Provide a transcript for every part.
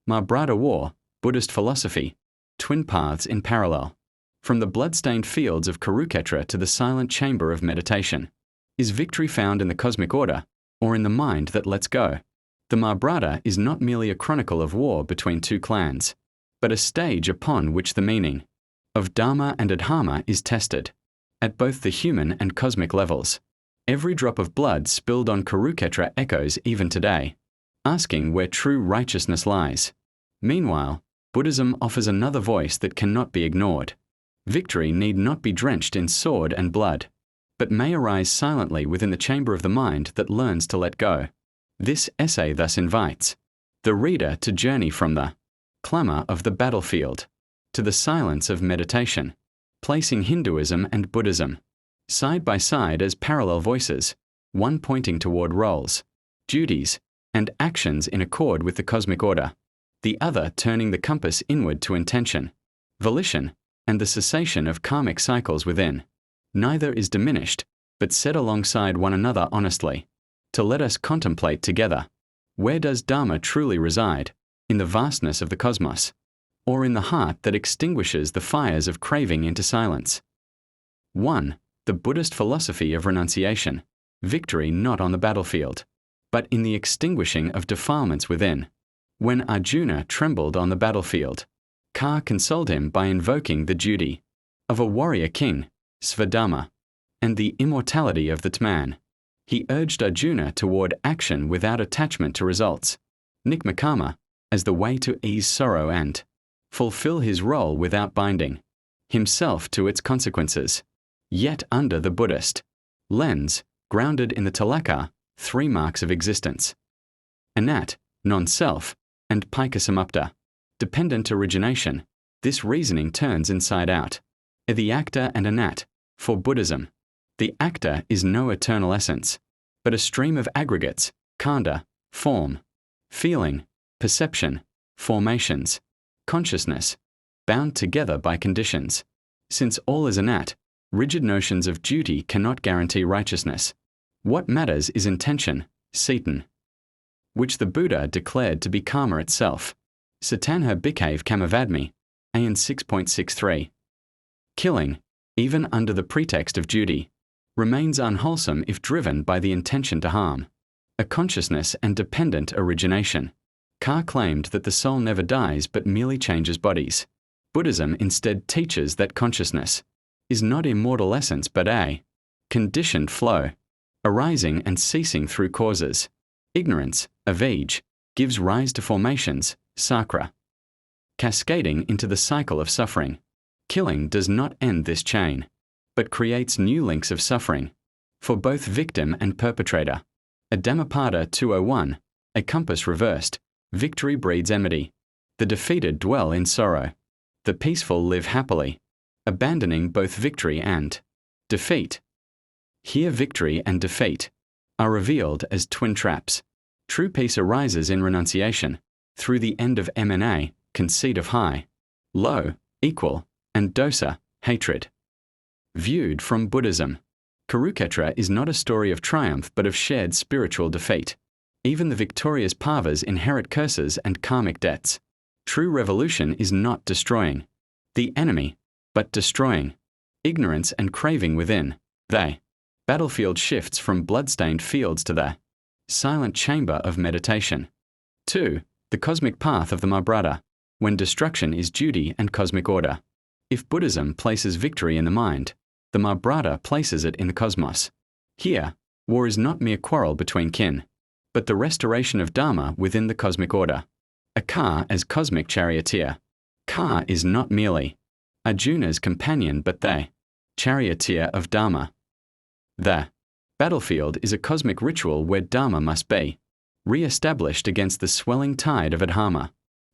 Mahābhārata War, Buddhist philosophy, twin paths in parallel. From the blood-stained fields of Kurukshetra to the silent chamber of meditation. Is victory found in the cosmic order, or in the mind that lets go? The Mahābhārata is not merely a chronicle of war between two clans, but a stage upon which the meaning of Dharma and Adharma is tested, at both the human and cosmic levels. Every drop of blood spilled on Kurukshetra echoes even today, asking where true righteousness lies. Meanwhile, Buddhism offers another voice that cannot be ignored. Victory need not be drenched in sword and blood, but may arise silently within the chamber of the mind that learns to let go. This essay thus invites the reader to journey from the clamor of the battlefield to the silence of meditation, placing Hinduism and Buddhism side by side as parallel voices, one pointing toward roles, duties, and actions in accord with the cosmic order, the other turning the compass inward to intention, volition, and the cessation of karmic cycles within. Neither is diminished, but set alongside one another honestly, to let us contemplate together. Where does Dharma truly reside? In the vastness of the cosmos, or in the heart that extinguishes the fires of craving into silence? 1. The Buddhist philosophy of renunciation. Victory not on the battlefield, but in the extinguishing of defilements within. When Arjuna trembled on the battlefield, Ka consoled him by invoking the duty of a warrior king, Svadharma, and the immortality of the Tman. He urged Arjuna toward action without attachment to results, nikmakama, as the way to ease sorrow and fulfill his role without binding himself to its consequences. Yet under the Buddhist lens, grounded in the Tilaka, 3 marks of existence: anat, non-self, and pikasamupta, dependent origination. This reasoning turns inside out. The acta and anat. For Buddhism, the acta is no eternal essence, but a stream of aggregates, khandha, form, feeling, perception, formations, consciousness, bound together by conditions. Since all is anat, rigid notions of duty cannot guarantee righteousness. What matters is intention, cetan, which the Buddha declared to be karma itself. Satanha bhikkhave kamavadmi, AN 6.63. Killing, even under the pretext of duty, remains unwholesome if driven by the intention to harm. A consciousness and dependent origination. Ka claimed that the soul never dies but merely changes bodies. Buddhism instead teaches that consciousness is not immortal essence but a conditioned flow, arising and ceasing through causes. Ignorance, avijja, gives rise to formations, sakra, cascading into the cycle of suffering. Killing does not end this chain, but creates new links of suffering for both victim and perpetrator. A Dhammapada 201, a compass reversed. Victory breeds enmity. The defeated dwell in sorrow. The peaceful live happily, abandoning both victory and defeat. Here victory and defeat are revealed as twin traps. True peace arises in renunciation, through the end of M&A, conceit of high, low, equal, and dosa, hatred. Viewed from Buddhism, Kurukshetra is not a story of triumph but of shared spiritual defeat. Even the victorious Pavas inherit curses and karmic debts. True revolution is not destroying the enemy, but destroying ignorance and craving within. The battlefield shifts from blood-stained fields to the silent chamber of meditation. 2. The cosmic path of the Mahābhārata, when destruction is duty and cosmic order. If Buddhism places victory in the mind, the Mahābhārata places it in the cosmos. Here, war is not mere quarrel between kin, but the restoration of Dharma within the cosmic order. A Ka as cosmic charioteer. Ka is not merely Arjuna's companion but the charioteer of Dharma. The battlefield is a cosmic ritual where Dharma must be re-established against the swelling tide of Adharma.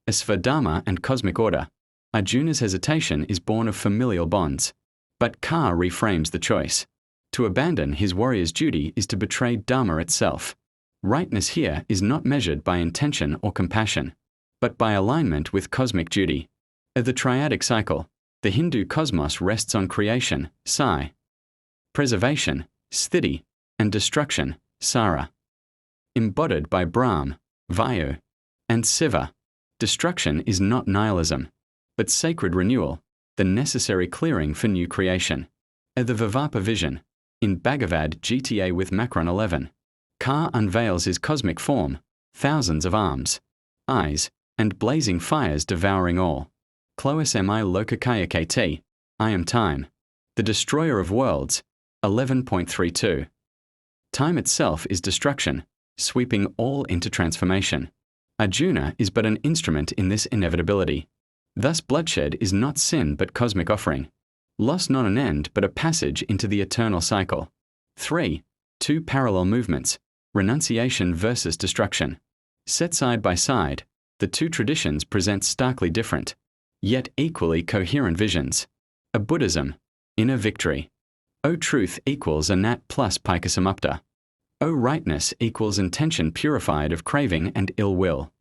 As for Dharma and cosmic order, Arjuna's hesitation is born of familial bonds. But Ka reframes the choice. To abandon his warrior's duty is to betray Dharma itself. Rightness here is not measured by intention or compassion, but by alignment with cosmic duty. The triadic cycle, the Hindu cosmos rests on creation, Sai, preservation, Sthiti, and destruction, Sara. Embodied by Brahm, Vayu, and Siva, Destruction is not nihilism, but sacred renewal, the necessary clearing for new creation. The Vivapa vision. In Bhagavad Gita with Macron 11, Ka unveils his cosmic form, thousands of arms, eyes, and blazing fires devouring all. Clois mi lokakaya kt, I am time, the destroyer of worlds, 11.32. Time itself is destruction, sweeping all into transformation. Arjuna is but an instrument in this inevitability. Thus bloodshed is not sin but cosmic offering. Loss not an end but a passage into the eternal cycle. 3. Two parallel movements, renunciation versus destruction. Set side by side, the two traditions present starkly different, yet equally coherent visions. A Buddhism, inner victory. O truth equals anat plus pikasamupta. O rightness equals intention purified of craving and ill will.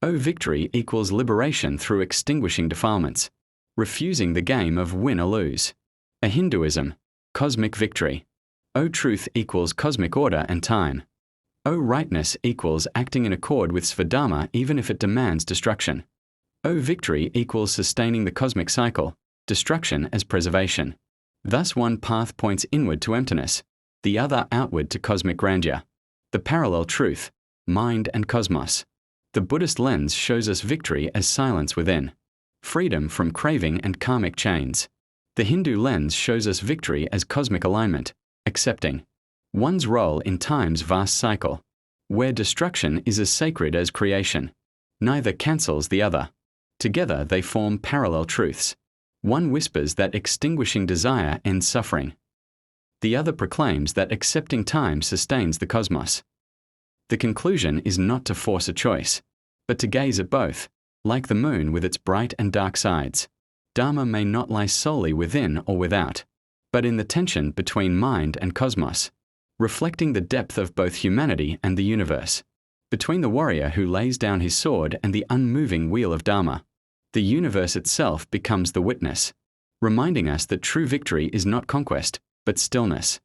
O victory equals liberation through extinguishing defilements, refusing the game of win or lose. A Hinduism, cosmic victory. O truth equals cosmic order and time. O rightness equals acting in accord with Svadharma even if it demands destruction. O victory equals sustaining the cosmic cycle, destruction as preservation. Thus one path points inward to emptiness, the other outward to cosmic grandeur. The parallel truth, mind and cosmos. The Buddhist lens shows us victory as silence within, freedom from craving and karmic chains. The Hindu lens shows us victory as cosmic alignment, accepting one's role in time's vast cycle, where destruction is as sacred as creation. Neither cancels the other. Together they form parallel truths. One whispers that extinguishing desire ends suffering. The other proclaims that accepting time sustains the cosmos. The conclusion is not to force a choice, but to gaze at both, like the moon with its bright and dark sides. Dharma may not lie solely within or without, but in the tension between mind and cosmos, reflecting the depth of both humanity and the universe. Between the warrior who lays down his sword and the unmoving wheel of Dharma, the universe itself becomes the witness, reminding us that true victory is not conquest, but stillness.